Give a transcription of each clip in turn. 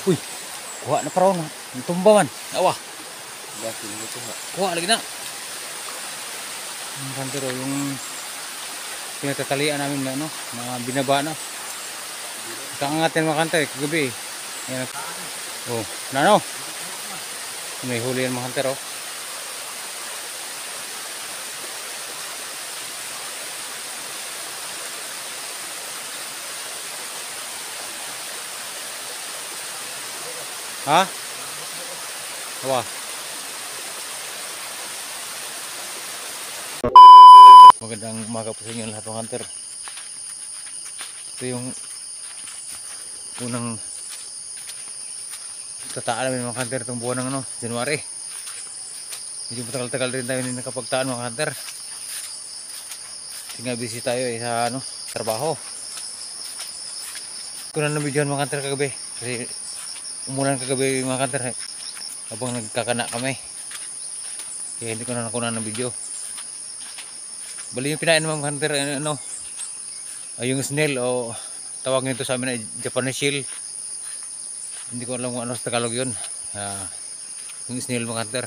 Uy, kuha na paraw na. Tumba man. Awa. Gasin mo ito ha. Kuha lagi na. Ang kantero, yung pinagtatalian namin na, na binaba na. Kaangatin mga kantero, kagabi eh. Ayan. Oh, na. May huli yan mga kantero. Ha? Awa. Magandang umaga po sa inyo lahat mga hunter. Ito yung unang tataan namin mga hunter itong buwan ng January. Medyo matagal-tagal rin tayo nakapagtaan mga hunter. Kasi nga busy tayo sa trabaho. Kung na nabidyohan mga hunter kagabi kasi umulan kagabi mga hunter habang nagkakana kami, kaya hindi ko na nakuha ng video. Bali yung pinain mga hunter yung snail o tawag nito sa amin ay Japanese shell. Hindi ko alam kung ano sa Tagalog yun. Yung snail mga hunter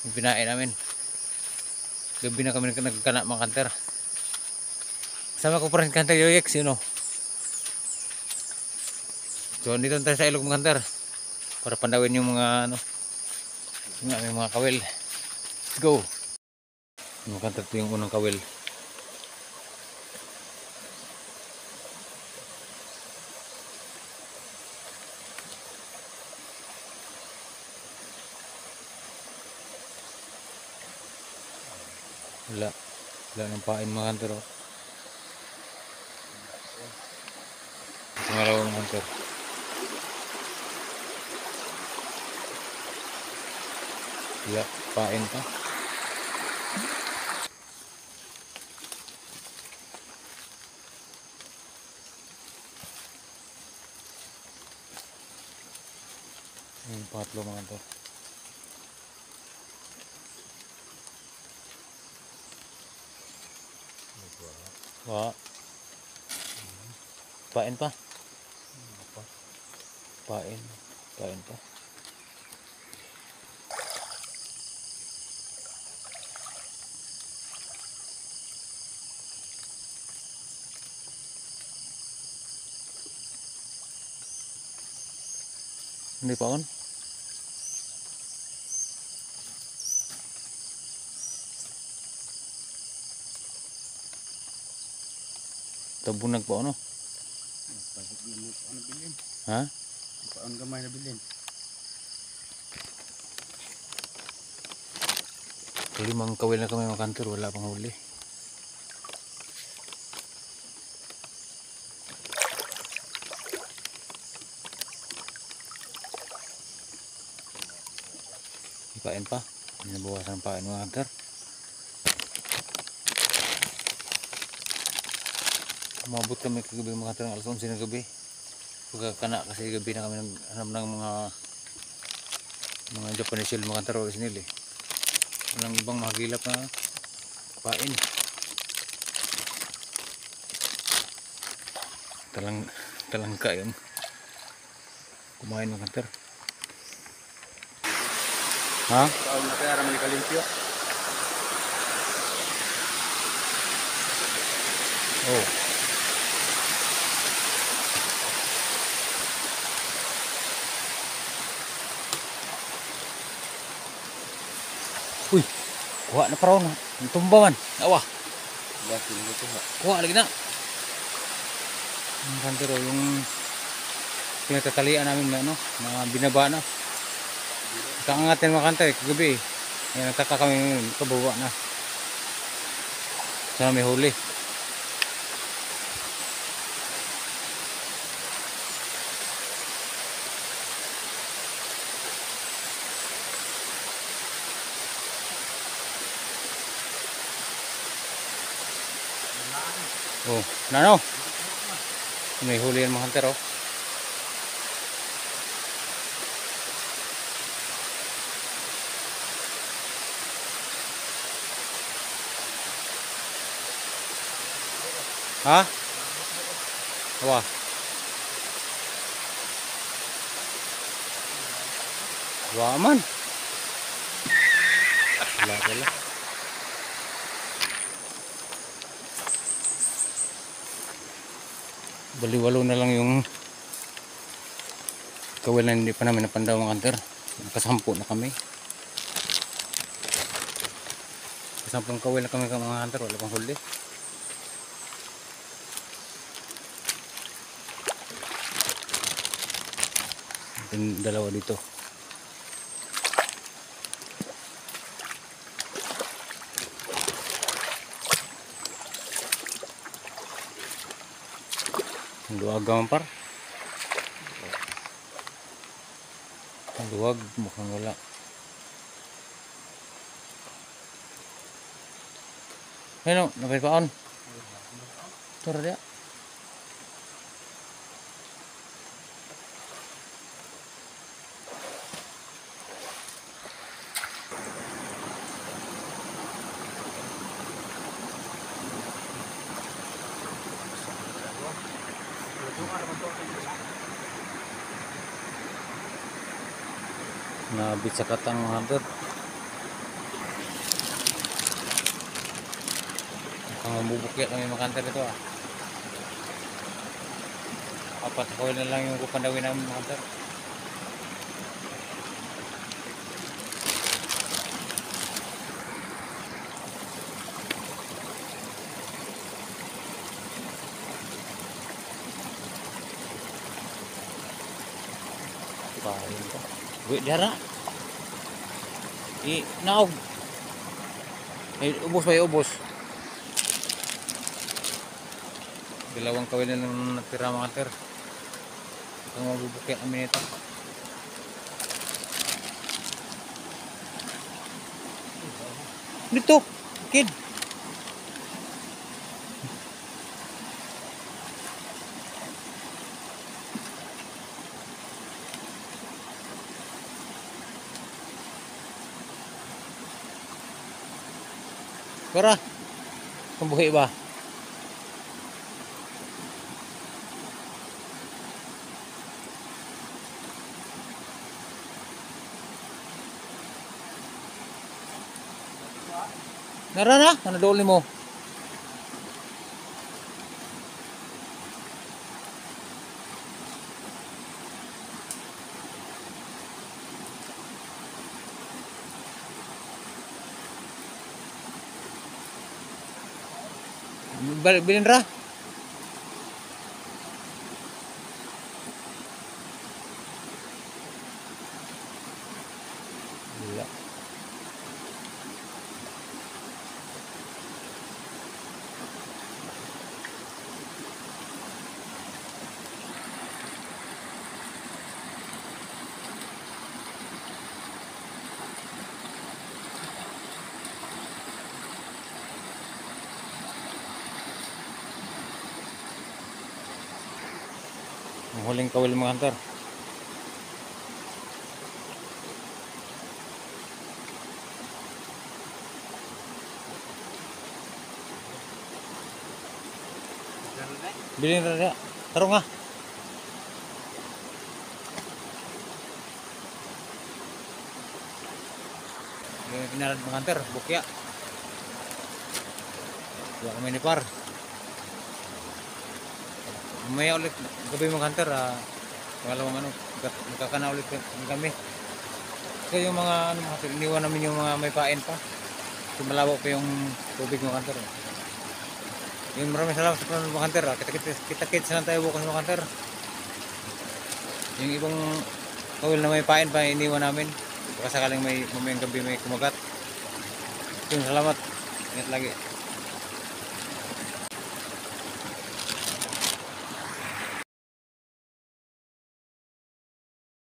yung pinain namin. Gabi na kami nagkakana mga hunter. Sama ko pa rin hunter Yoyex So dito tayo sa ilog mga hunter para pandawin yung mga yung aming mga kawil. Let's go. Mga hunter, ito yung unang kawil. Wala nang pain mga hunter Pangalawang hunter. Wala pain pa. Yung patlo mga hunter. Wah. Pain pa. Pain pa. Hindi pa on. Tabunag pa ano? Ha? Paon gamay na bilin. 5 kawil na kami mga hunter, wala pang huli. Pain pa. Nabawasan pain mga hunter. Umabot kami kagabi mga hunter ng alas 11 ng gabi. Pagkakana kasi gabi na kami naghanap ng mga Japanese shell mga hunter o snail eh. Walang ibang mahagilap na pain. Talangka yun. Kumain mga hunter. Ha? Paon na kaya ramay kalimpyo. Oh. Uy, kuha na paraw na. Tumba man. Awa. Gasin mo ito ha. Kuha lagi na. Ang kantero, yung pinagtatalian namin na na binaba na. Kaangatin mga kantero kagabi eh. Ayan, nagtaka kami ngayon, kabawa na. Sana may huli. Oh, may huli yan mga hunter Ha? Awa. Waman. Wala pala. Baliwalo na lang yung kawil na hindi pa namin napandaw mga hunter. Nakasampu na kami. Kasampung kawil na kami mga hunter. Wala pang huli. Yung dalawa dito. Luwag gaman par. Luwag mukhang wala. Ano, napay paon. Tara dia. Nabit sa katang mga hunter. Mukhang mabubukya kami mga hunter ito ah. Apat kawil na lang yung kupandawin namin mga hunter. Pahin ko. Wait, dara. Naog. Ubos ba yung ubos? Dalawang kawil na lang natira mga hunter. Ito mabubukya kami nito. Dito, kid. Kara, kumbuhi ba? Nara na, ano doon mo? Bilin ra. Wala. Ang huling kawil mga hunter. Bilin ra. Tarong nga. Pinarad mga hunter, bukya. Wala kami ni par. Mamaya ulit gabi mga hunter, pangalawang magkakana ulit kami. Kasi yung mga iniwan namin yung mga may pain pa. Kasi malabo pa yung tubig mga hunter. Yung maraming salamat sa mga hunter. Kita-kits lang tayo bukas mga hunter. Yung ibang kawil na may pain pa iniwan namin. Baka sakaling mamayang gabi may kumagat. Yung salamat. Ingat lagi.